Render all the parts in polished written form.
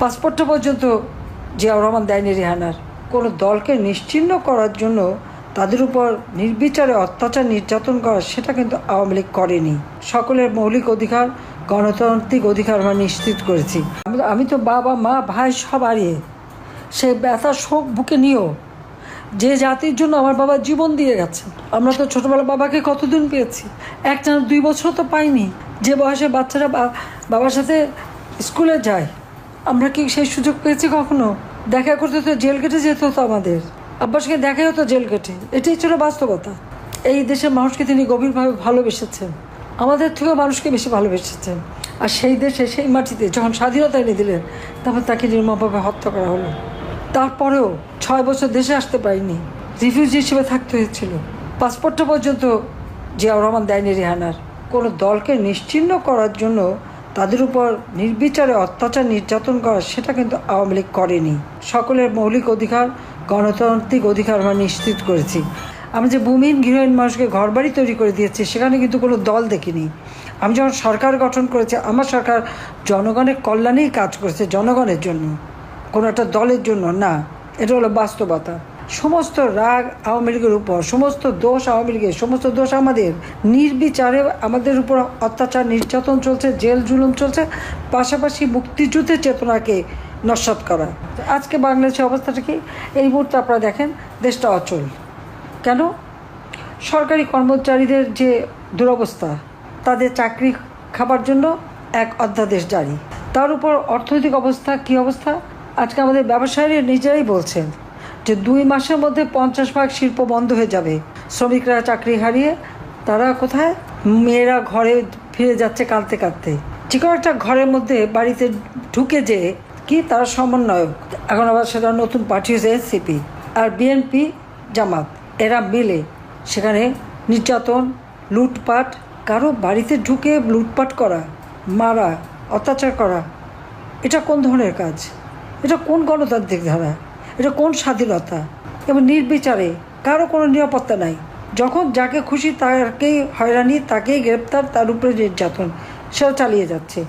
পাসপোর্টটা পর্যন্ত জিয়াউর রহমান দেয়নি রেহানার। কোনো দলকে নিশ্চিহ্ন করার জন্য তাদের উপর নির্বিচারে অত্যাচার নির্যাতন করা, সেটা কিন্তু আওয়ামী লীগ করেনি। সকলের মৌলিক অধিকার, গণতান্ত্রিক অধিকার আমরা নিশ্চিত করেছি। আমি তো বাবা মা ভাই সব হারিয়ে সে ব্যথা শোক বুকে নিয়েও যে জাতির জন্য আমার বাবা জীবন দিয়ে গেছে। আমরা তো ছোটোবেলা বাবাকে কতদিন পেয়েছি, 1-2 বছর তো পাইনি। যে বয়সে বাচ্চারা বাবার সাথে স্কুলে যায়, আমরা কি সেই সুযোগ পেয়েছি কখনো? দেখা করতে তো জেল কেটে যেতে হতো আমাদের, আব্বার সঙ্গে দেখাই হতো জেল কেটে। এটাই ছিল বাস্তবতা। এই দেশের মানুষকে তিনি গভীরভাবে ভালোবেসেছেন, আমাদের থেকেও মানুষকে বেশি ভালোবেসেছেন। আর সেই দেশে সেই মাটিতে যখন স্বাধীনতা এনে দিলেন, তারপর তাকে নির্মমভাবে হত্যা করা হলো। তারপরেও 6 বছর দেশে আসতে পারিনি, রিফিউজি হিসেবে থাকতে হয়েছিল। পাসপোর্টটা পর্যন্ত জিয়াউর রহমান দেয়নি রেহানার। কোনো দলকে নিশ্চিহ্ন করার জন্য তাদের উপর নির্বিচারে অত্যাচার নির্যাতন করা, সেটা কিন্তু আওয়ামী লীগ করেনি। সকলের মৌলিক অধিকার, গণতান্ত্রিক অধিকার আমরা নিশ্চিত করেছি। আমি যে ভূমিহীন গৃহহীন মানুষকে ঘরবাড়ি তৈরি করে দিয়েছি, সেখানে কিন্তু কোনো দল দেখিনি। আমি যখন সরকার গঠন করেছি, আমার সরকার জনগণের কল্যাণেই কাজ করেছে, জনগণের জন্য, কোনো একটা দলের জন্য না। এটা হলো বাস্তবতা। সমস্ত রাগ আওয়ামী লীগের উপর, সমস্ত দোষ আওয়ামী লীগের, সমস্ত দোষ আমাদের। নির্বিচারে আমাদের উপর অত্যাচার নির্যাতন চলছে, জেল জুলুম চলছে, পাশাপাশি মুক্তিযুদ্ধের চেতনাকে নস্যাৎ করা। আজকে বাংলাদেশের অবস্থাটা কি? এই মুহূর্তে আপনারা দেখেন, দেশটা অচল। কেন? সরকারি কর্মচারীদের যে দুরবস্থা, তাদের চাকরি খাবার জন্য এক অধ্যাদেশ জারি, তার উপর অর্থনৈতিক অবস্থা কী অবস্থা। আজকে আমাদের ব্যবসায়ীরা নিজেরাই বলছেন যে 2 মাসের মধ্যে 50% শিল্প বন্ধ হয়ে যাবে। শ্রমিকরা চাকরি হারিয়ে তারা কোথায়? মেয়েরা ঘরে ফিরে যাচ্ছে কাঁদতে কাঁদতে। যে কোনো একটা ঘরের মধ্যে বাড়িতে ঢুকে যে কি তারা সমন্বয়ক, এখন আবার সেটা নতুন পার্টি হয়েছে এনসিপি আর বিএনপি জামাত, এরা মিলে সেখানে নির্যাতন, লুটপাট, কারো বাড়িতে ঢুকে লুটপাট করা, মারা, অত্যাচার করা, এটা কোন ধরনের কাজ? এটা কোন গণতান্ত্রিক ধারা? এটা কোন স্বাধীনতা? এবং নির্বিচারে কারো কোনো নিরাপত্তা নাই। যখন যাকে খুশি তাকেই হয়রানি, তাকেই গ্রেপ্তার, তার উপরে নির্যাতন, সেটা চালিয়ে যাচ্ছে।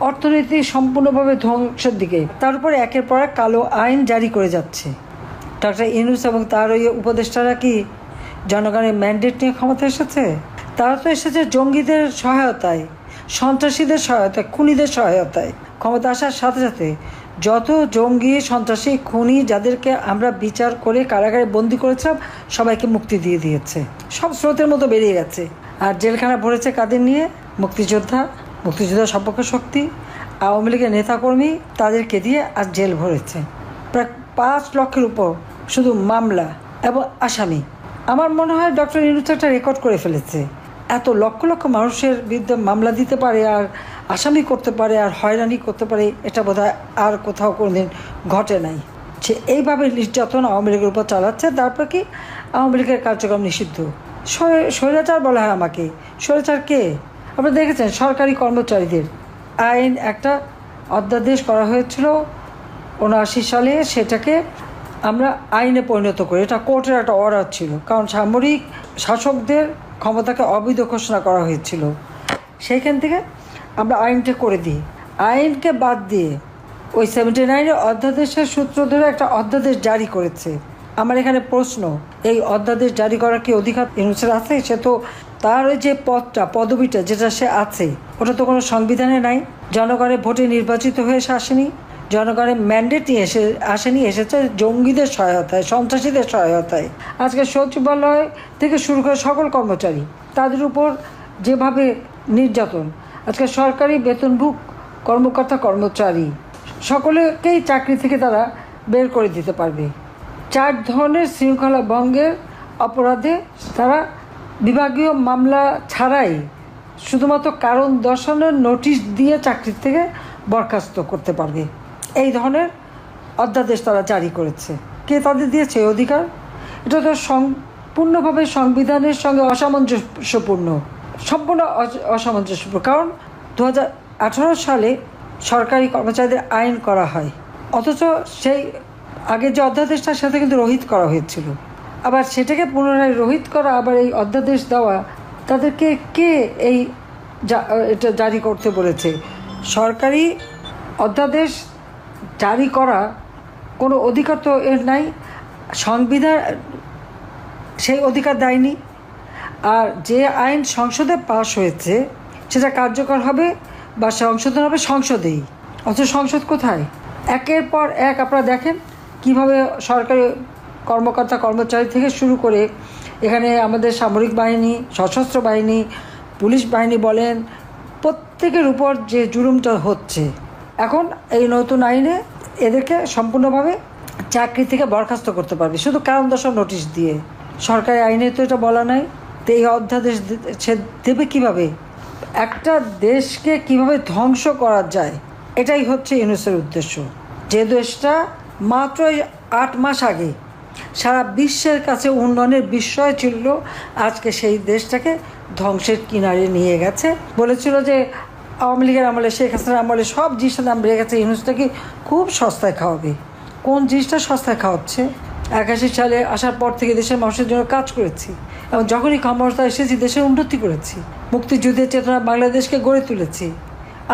অর্থনীতি সম্পূর্ণভাবে ধ্বংসের দিকে। তার উপরে একের পর এক কালো আইন জারি করে যাচ্ছে। ডক্টর ইউনূস এবং তার ওই উপদেষ্টারা কি জনগণের ম্যান্ডেট নিয়ে ক্ষমতা এসেছে? তারা তো এসেছে জঙ্গিদের সহায়তায়, সন্ত্রাসীদের সহায়তায়, খুনিদের সহায়তায়। ক্ষমতা আসার সাথে সাথে যত জঙ্গি, সন্ত্রাসী, খুনি যাদেরকে আমরা বিচার করে কারাগারে বন্দি করেছিলাম, সবাইকে মুক্তি দিয়ে দিয়েছে। সব স্রোতের মতো বেরিয়ে গেছে। আর জেলখানা ভরেছে কাদের নিয়ে? মুক্তিযোদ্ধা, মুক্তিযোদ্ধা সম্পর্ক শক্তি, আওয়ামী লীগের নেতাকর্মী, তাদেরকে দিয়ে আজ জেল ভরেছে। প্রায় 5 লক্ষের উপর শুধু মামলা এবং আসামি। আমার মনে হয় ডক্টর ইউনূস একটা রেকর্ড করে ফেলেছে। এত লক্ষ লক্ষ মানুষের বিরুদ্ধে মামলা দিতে পারে, আর আসামি করতে পারে, আর হয়রানি করতে পারে, এটা বোধহয় আর কোথাও কোনোদিন ঘটে নাই। সে এইভাবে নির্যাতন আওয়ামী লীগের উপর চালাচ্ছে। তারপর কি? আওয়ামী লীগের কার্যক্রম নিষিদ্ধ। স্বৈরাচার বলা হয় আমাকে। স্বৈরাচার কে? আপনারা দেখেছেন সরকারি কর্মচারীদের আইন, একটা অধ্যাদেশ করা হয়েছিল 79 সালে, সেটাকে আমরা আইনে পরিণত করি। এটা কোর্টের একটা অর্ডার ছিল, কারণ সামরিক শাসকদের ক্ষমতাকে অবৈধ ঘোষণা করা হয়েছিল। সেইখান থেকে আমরা আইনটা করে দিই। আইনকে বাদ দিয়ে ওই 79-এর অধ্যাদেশের সূত্র ধরে একটা অধ্যাদেশ জারি করেছে। আমার এখানে প্রশ্ন, এই অধ্যাদেশ জারি করার কি অধিকার ইউনূসের আছে? সে তো তার ওই যে পদবিটা যেটা সে আছে, ওটা তো কোনো সংবিধানে নাই। জনগণের ভোটে নির্বাচিত হয়ে সে আসেনি, জনগণের ম্যান্ডেট নিয়ে আসেনি, এসেছে জঙ্গিদের সহায়তায়, সন্ত্রাসীদের সহায়তায়। আজকে সচিবালয় থেকে শুরু করে সকল কর্মচারী, তাদের উপর যেভাবে নির্যাতন, আজকে সরকারি বেতনভুক কর্মকর্তা কর্মচারী সকলেকেই চাকরি থেকে তারা বের করে দিতে পারবে। 4 ধরনের শৃঙ্খলা ভঙ্গের অপরাধে তারা বিভাগীয় মামলা ছাড়াই শুধুমাত্র কারণ দর্শানোর নোটিশ দিয়ে চাকরি থেকে বরখাস্ত করতে পারবে। এই ধরনের অধ্যাদেশ তারা জারি করেছে। কে তাদের দিয়েছে এই অধিকার? এটা তো সম্পূর্ণভাবে সংবিধানের সঙ্গে অসামঞ্জস্যপূর্ণ, সম্পূর্ণ অসামঞ্জস্যপূর্ণ। কারণ 2018 সালে সরকারি কর্মচারীদের আইন করা হয়, অথচ সেই আগের যে অধ্যাদেশটা সেটা কিন্তু রহিত করা হয়েছিল। আবার সেটাকে পুনরায় রহিত করা, আবার এই অধ্যাদেশ দেওয়া, তাদেরকে কে এটা জারি করতে বলেছে? সরকারি অধ্যাদেশ জারি করা কোনো অধিকার তো এর নাই, সংবিধান সেই অধিকার দেয়নি। আর যে আইন সংসদে পাশ হয়েছে সেটা কার্যকর হবে বা সংশোধন হবে সংসদেই, অথচ সংসদ কোথায়? একের পর এক আপনারা দেখেন কিভাবে সরকারি কর্মকর্তা কর্মচারী থেকে শুরু করে এখানে আমাদের সামরিক বাহিনী, সশস্ত্র বাহিনী, পুলিশ বাহিনী বলেন, প্রত্যেকের উপর যে জুলুমটা হচ্ছে। এখন এই নতুন আইনে এদেরকে সম্পূর্ণভাবে চাকরি থেকে বরখাস্ত করতে পারবে শুধু কারণ দর্শাও নোটিশ দিয়ে। সরকারি আইনে তো এটা বলা নাই, তো এই অধ্যাদেশ সে দেবে কীভাবে? একটা দেশকে কিভাবে ধ্বংস করা যায়, এটাই হচ্ছে ইউনূসের উদ্দেশ্য। যে দেশটা মাত্র 8 মাস আগে সারা বিশ্বের কাছে উন্নয়নের বিস্ময় ছিল, আজকে সেই দেশটাকে ধ্বংসের কিনারে নিয়ে গেছে। বলেছিল যে আওয়ামী লীগের আমলে, শেখ হাসিনার আমলে সব জিনিসের দাম বেড়ে গেছে, ইউনূসটাকে খুব সস্তায় খাওয়াবে। কোন জিনিসটা সস্তায় খাওয়াচ্ছে? 81 সালে আসার পর থেকে দেশের মানুষের জন্য কাজ করেছি এবং যখনই ক্ষমতা এসেছি দেশের উন্নতি করেছি, মুক্তিযুদ্ধের চেতনা বাংলাদেশকে গড়ে তুলেছি,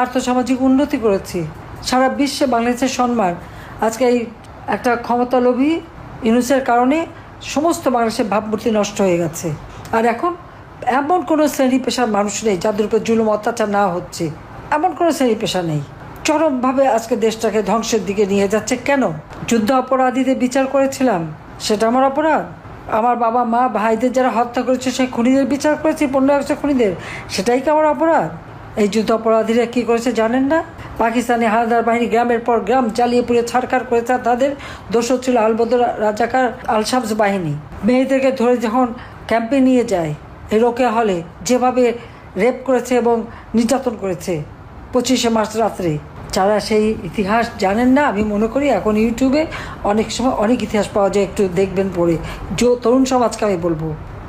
আর্থসামাজিক উন্নতি করেছি, সারা বিশ্বে বাংলাদেশের সম্মান। আজকে এই একটা ক্ষমতালোভী ইউনূসের কারণে সমস্ত বাংলাদেশের ভাবমূর্তি নষ্ট হয়ে গেছে। আর এখন এমন কোনো শ্রেণী পেশার মানুষ নেই যাদের উপর জুলুম অত্যাচার না হচ্ছে, এমন কোনো শ্রেণী পেশা নেই। চরমভাবে আজকে দেশটাকে ধ্বংসের দিকে নিয়ে যাচ্ছে। কেন? যুদ্ধ অপরাধীদের বিচার করেছিলাম, সেটা আমার অপরাধ? আমার বাবা মা ভাইদের যারা হত্যা করেছে সেই খুনিদের বিচার করেছি, 15 আগস্টের খুনিদের, সেটাই কি আমার অপরাধ? এই যুদ্ধ অপরাধীরা কী করেছে জানেন না? পাকিস্তানি হানাদার বাহিনী গ্রামের পর গ্রাম জ্বালিয়ে পুড়ে ছাড়খাড় করেছে। তাদের দোষর ছিল আলবদর রাজাকার আল শামস বাহিনী। মেয়েদেরকে ধরে যখন ক্যাম্পে নিয়ে যায়, এই রোকেয়া হলে যেভাবে রেপ করেছে এবং নির্যাতন করেছে 25শে মার্চ রাত্রে। যারা সেই ইতিহাস জানেন না, আমি মনে করি এখন ইউটিউবে অনেক সময় অনেক ইতিহাস পাওয়া যায়, একটু দেখবেন পড়ে। তরুণ সমাজকে আমি বলবো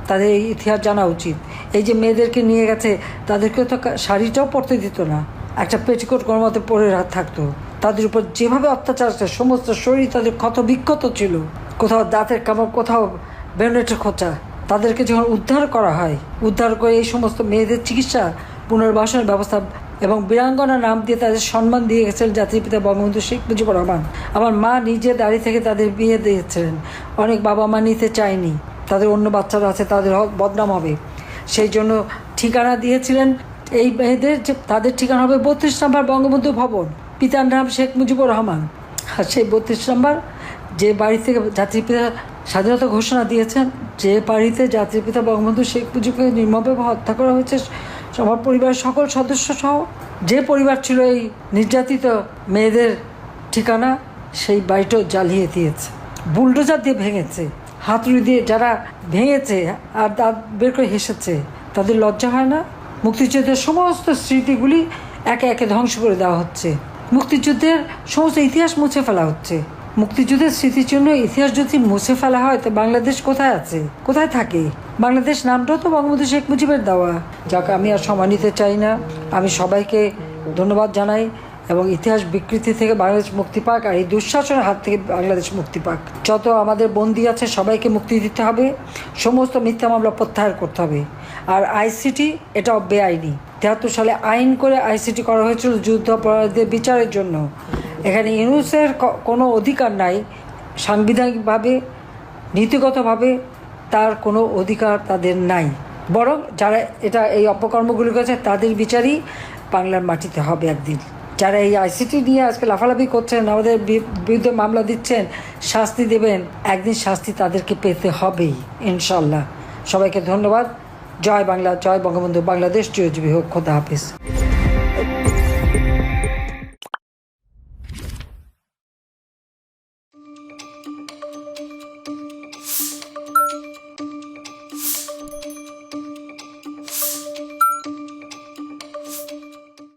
তাদের এই ইতিহাস জানা উচিত। এই যে মেয়েদেরকে নিয়ে গেছে, তাদেরকেও তো শাড়িটাও পরতে দিত না, একটা পেটিকোট গরমাতে পরে থাকতো। তাদের উপর যেভাবে অত্যাচার আছে, সমস্ত শরীর তাদের ক্ষত বিক্ষত ছিল, কোথাও দাঁতের কামড়, কোথাও বেনেটের খোঁচা। তাদেরকে যখন উদ্ধার করা হয়, উদ্ধার করে এই সমস্ত মেয়েদের চিকিৎসা, পুনর্বাসনের ব্যবস্থা এবং বীরাঙ্গনা নাম দিয়ে তাদের সম্মান দিয়ে গেছিলেন জাতির পিতা বঙ্গবন্ধু শেখ মুজিবুর রহমান। আমার মা নিজে দাঁড়িয়ে থেকে তাদের বিয়ে দিয়েছিলেন। অনেক বাবা মা নিতে চায়নি, তাদের অন্য বাচ্চারা আছে, তাদের বদনাম হবে, সেই জন্য ঠিকানা দিয়েছিলেন এই মেয়েদের, যে তাদের ঠিকানা হবে 32 নম্বর বঙ্গবন্ধু ভবন, পিতার নাম শেখ মুজিবুর রহমান। আর সেই 32 নম্বর যে বাড়ি থেকে জাতির পিতা স্বাধীনতা ঘোষণা দিয়েছেন, যে বাড়িতে জাতির পিতা বঙ্গবন্ধু শেখ মুজিবকে নির্মমভাবে হত্যা করা হয়েছে, সবার পরিবারের সকল সদস্য সহ যে পরিবার ছিল এই নির্যাতিত মেয়েদের ঠিকানা, সেই বাড়িটাও জ্বালিয়ে দিয়েছে, বুলডোজার দিয়ে ভেঙেছে, হাতুড়ি দিয়ে যারা ভেঙেছে আর দাঁত বের করে হেসেছে, তাদের লজ্জা হয় না? মুক্তিযুদ্ধের সমস্ত স্মৃতিগুলি একে একে ধ্বংস করে দেওয়া হচ্ছে, মুক্তিযুদ্ধের সমস্ত ইতিহাস মুছে ফেলা হচ্ছে। মুক্তিযুদ্ধের স্মৃতির জন্য ইতিহাস যদি মুছে ফেলা হয়, তো বাংলাদেশ কোথায় আছে, কোথায় থাকে? বাংলাদেশ নামটাও তো বঙ্গবন্ধু শেখ মুজিবের দেওয়া। যাক, আমি আর সময় নিতে চাই না। আমি সবাইকে ধন্যবাদ জানাই এবং ইতিহাস বিকৃতি থেকে বাংলাদেশ মুক্তি পাক, আর এই দুঃশাসনের হাত থেকে বাংলাদেশ মুক্তি পাক। যত আমাদের বন্দী আছে সবাইকে মুক্তি দিতে হবে, সমস্ত মিথ্যা মামলা প্রত্যাহার করতে হবে। আর আইসিটি এটাও বেআইনি। 73 সালে আইন করে আইসিটি করা হয়েছিল যুদ্ধ অপরাধীদের বিচারের জন্য। এখানে ইউনূসের কোনো অধিকার নাই, সাংবিধানিকভাবে নীতিগতভাবে তার কোনো অধিকার তাদের নাই। বরং যারা এই অপকর্মগুলি করেছে তাদের বিচারই বাংলার মাটিতে হবে একদিন। যারা এই আইসিটি নিয়ে আজকে লাফালাফি করছেন, আমাদের বিরুদ্ধে মামলা দিচ্ছেন, শাস্তি দেবেন, একদিন শাস্তি তাদেরকে পেতে হবেই ইনশাল্লাহ। সবাইকে ধন্যবাদ। জয় বাংলা, জয় বঙ্গবন্ধু, বাংলাদেশ চিরজীবী হোক। খোদা হাফিজ।